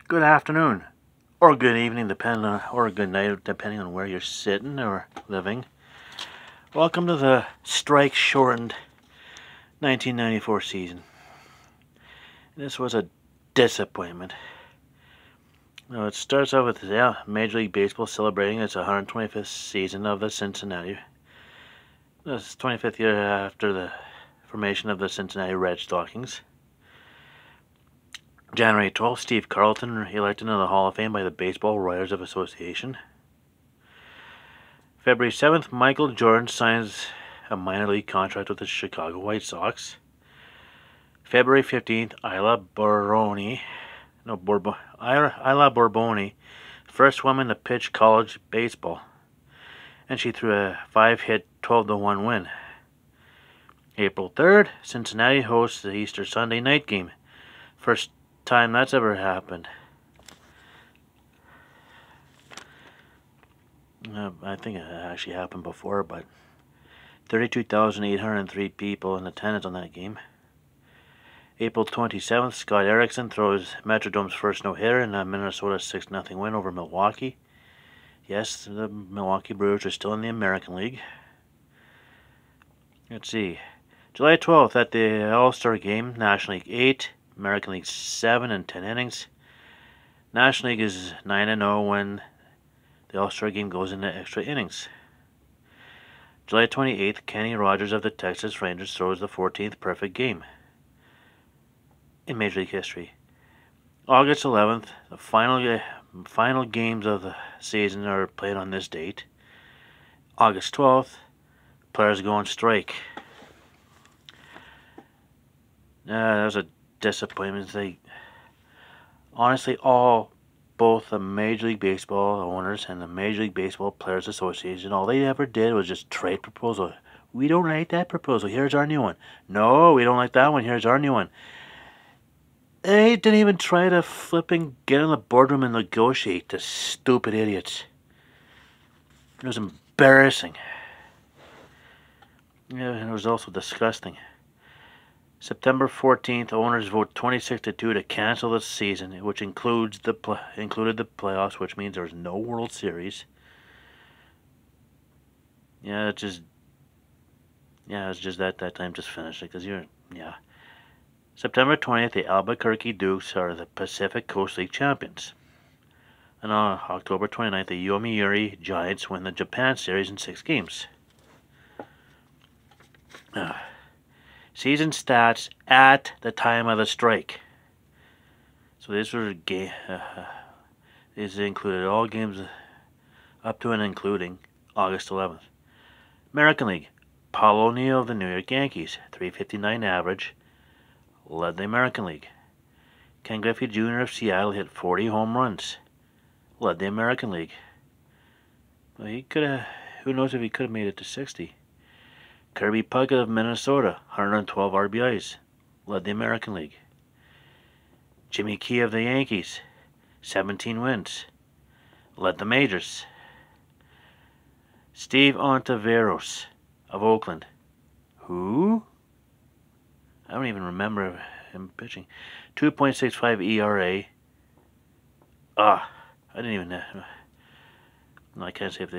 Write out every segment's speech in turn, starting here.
Good afternoon, or good evening, or good night, depending on where you're sitting or living. Welcome to the strike-shortened 1994 season. This was a disappointment. Now, it starts off with Major League Baseball celebrating its 125th season of the Cincinnati. This 25th year after the formation of the Cincinnati Red Stockings. January 12th, Steve Carlton elected into the Hall of Fame by the Baseball Writers of Association. February 7th, Michael Jordan signs a minor league contract with the Chicago White Sox. February 15th, Isla Borboni, first woman to pitch college baseball, and she threw a 5-hit 12-1 win. April 3rd, Cincinnati hosts the Easter Sunday night game. First time that's ever happened. I think it actually happened before, but 32,803 people in attendance on that game. April 27th, Scott Erickson throws Metrodome's first no-hitter in a Minnesota 6-0 win over Milwaukee. Yes, the Milwaukee Brewers are still in the American League. Let's see. July 12th, at the All-Star Game, National League 8, American League 7 and 10 innings. National League is 9-0 when the All-Star Game goes into extra innings. July 28th, Kenny Rogers of the Texas Rangers throws the 14th perfect game in Major League history. August 11th, the final games of the season are played on this date. August 12th, players go on strike. That was a disappointment. Honestly, both the Major League Baseball owners and the Major League Baseball Players Association, all they ever did was just trade proposal. We don't like that proposal. Here's our new one. No, we don't like that one. Here's our new one. They didn't even try to flipping get in the boardroom and negotiate. The stupid idiots. It was embarrassing. Yeah, and it was also disgusting. September 14th, owners vote 26-2 to cancel the season, which included the playoffs, which means there's no World Series. It's just that time just finished it, because September 20th, the Albuquerque Dukes are the Pacific Coast League champions. And on October 29th, the Yomiuri Giants win the Japan Series in 6 games. Season stats at the time of the strike. So these included all games up to and including August 11th. American League. Paul O'Neill of the New York Yankees, .359 average, led the American League. Ken Griffey Jr. of Seattle hit 40 home runs, led the American League. Well, who knows if he could have made it to 60. Kirby Puckett of Minnesota, 112 RBIs, led the American League. Jimmy Key of the Yankees, 17 wins, led the majors. Steve Ontiveros of Oakland, who? I don't even remember him pitching. 2.65 ERA. I didn't even know. I can't say if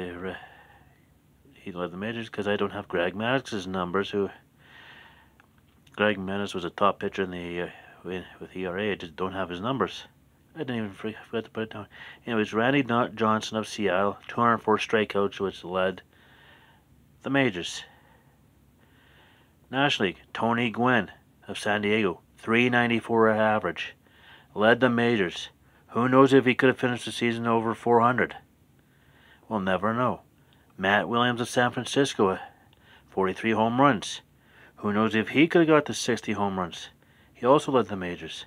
he led the majors because I don't have Greg Maddox's numbers. Greg Maddux was a top pitcher in the with ERA. I just don't have his numbers. I didn't even forget to put it down. Anyways, Randy Johnson of Seattle, 204 strikeouts, which led the majors. National League, Tony Gwynn of San Diego, .394 average, led the majors. Who knows if he could have finished the season over 400? We'll never know. Matt Williams of San Francisco, 43 home runs. Who knows if he could have got to 60 home runs? He also led the majors.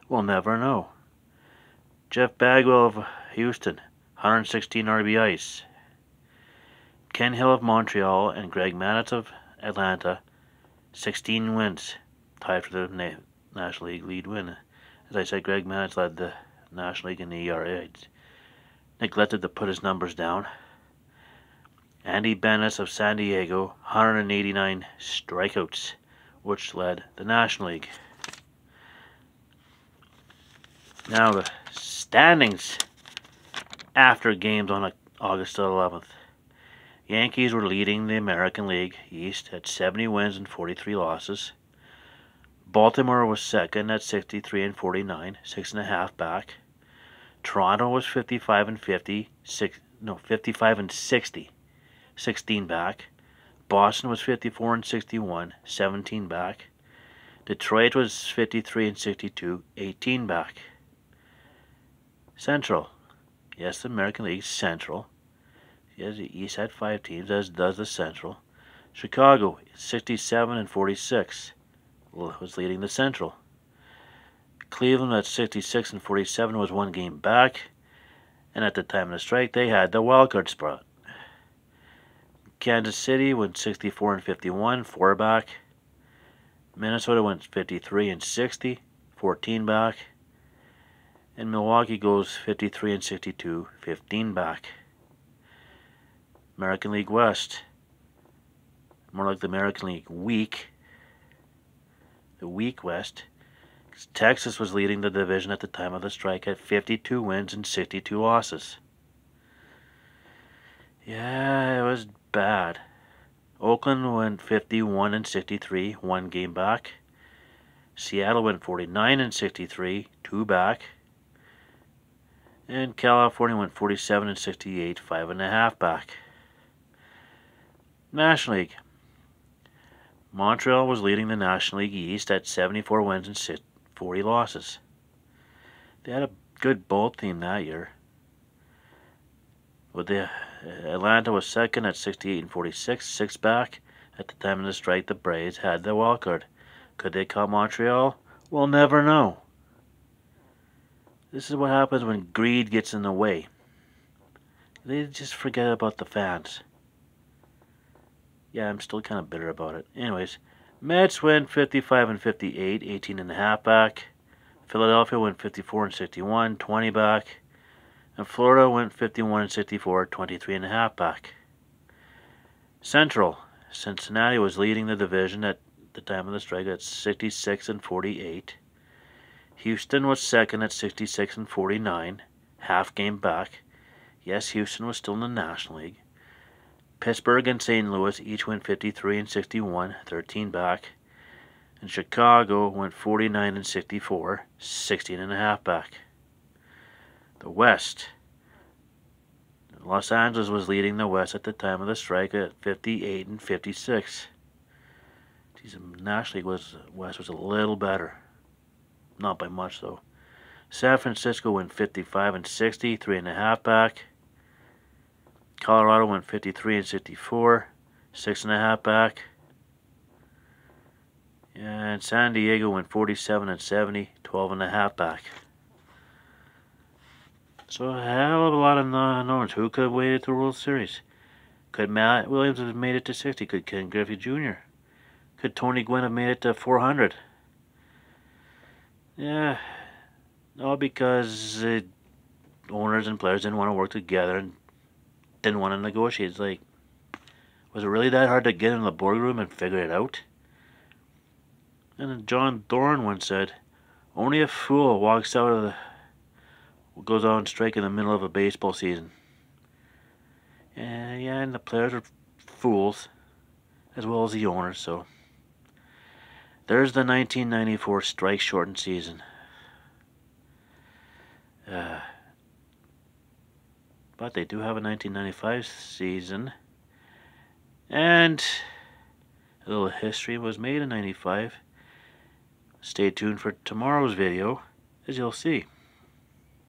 We'll never know. Jeff Bagwell of Houston, 116 RBIs. Ken Hill of Montreal and Greg Maddux of Atlanta, 16 wins, tied for the National League lead win. As I said, Greg Maddux led the National League in the ERA. I neglected to put his numbers down. Andy Benes of San Diego, 189 strikeouts, which led the National League. Now the Standings after games on August 11th. Yankees were leading the American League East at 70 wins and 43 losses. Baltimore was second at 63 and 49, 6.5 back. Toronto was 55 and 55 and 60, 16 back. Boston was 54 and 61, 17 back. Detroit was 53 and 62, 18 back. Central. Yes, the American League Central. Yes, the East had 5 teams, as does the Central. Chicago, 67 and 46, was leading the Central. Cleveland at 66 and 47 was 1 game back, and at the time of the strike, they had the wildcard spot. Kansas City went 64 and 51, 4 back. Minnesota went 53 and 60, 14 back. And Milwaukee goes 53 and 62, 15 back. American League West, more like the American League Week, the Week West. Texas was leading the division at the time of the strike at 52 wins and 62 losses. Yeah, it was bad. Oakland went 51 and 63, 1 game back. Seattle went 49 and 63, 2 back. And California went 47 and 68, 5.5 back. National League. Montreal was leading the National League East at 74 wins and 40 losses. They had a good ball team that year. With the Atlanta was second at 68 and 46, 6 back. At the time of the strike, the Braves had the wild card. Could they caught Montreal? We'll never know. This is what happens when greed gets in the way. They just forget about the fans. Yeah, I'm still kind of bitter about it. Anyways, Mets went 55 and 58, 18.5 back. Philadelphia went 54 and 61, 20 back. And Florida went 51 and 64, 23.5 back. Central. Cincinnati was leading the division at the time of the strike at 66 and 48. Houston was second at 66 and 49, half game back. Yes, Houston was still in the National League. Pittsburgh and St. Louis each went 53 and 61, 13 back. And Chicago went 49 and 64, 16.5 back. The West. Los Angeles was leading the West at the time of the strike at 58 and 56. Geez, the National League West was a little better. Not by much, though. San Francisco went 55 and 60, 3.5 back. Colorado went 53 and 64, 6.5 back. And San Diego went 47 and 70, 12.5 back. So a hell of a lot of unknowns. Who could have waited to the World Series? Could Matt Williams have made it to 60? Could Ken Griffey Jr.? Could Tony Gwynn have made it to 400? Yeah, all because owners and players didn't want to work together and didn't want to negotiate. It's like, was it really that hard to get in the boardroom and figure it out? And then John Thorne once said, only a fool goes out on strike in the middle of a baseball season. And the players are fools, as well as the owners, so there's the 1994 strike-shortened season. But they do have a 1995 season. And a little history was made in 95. Stay tuned for tomorrow's video, as you'll see.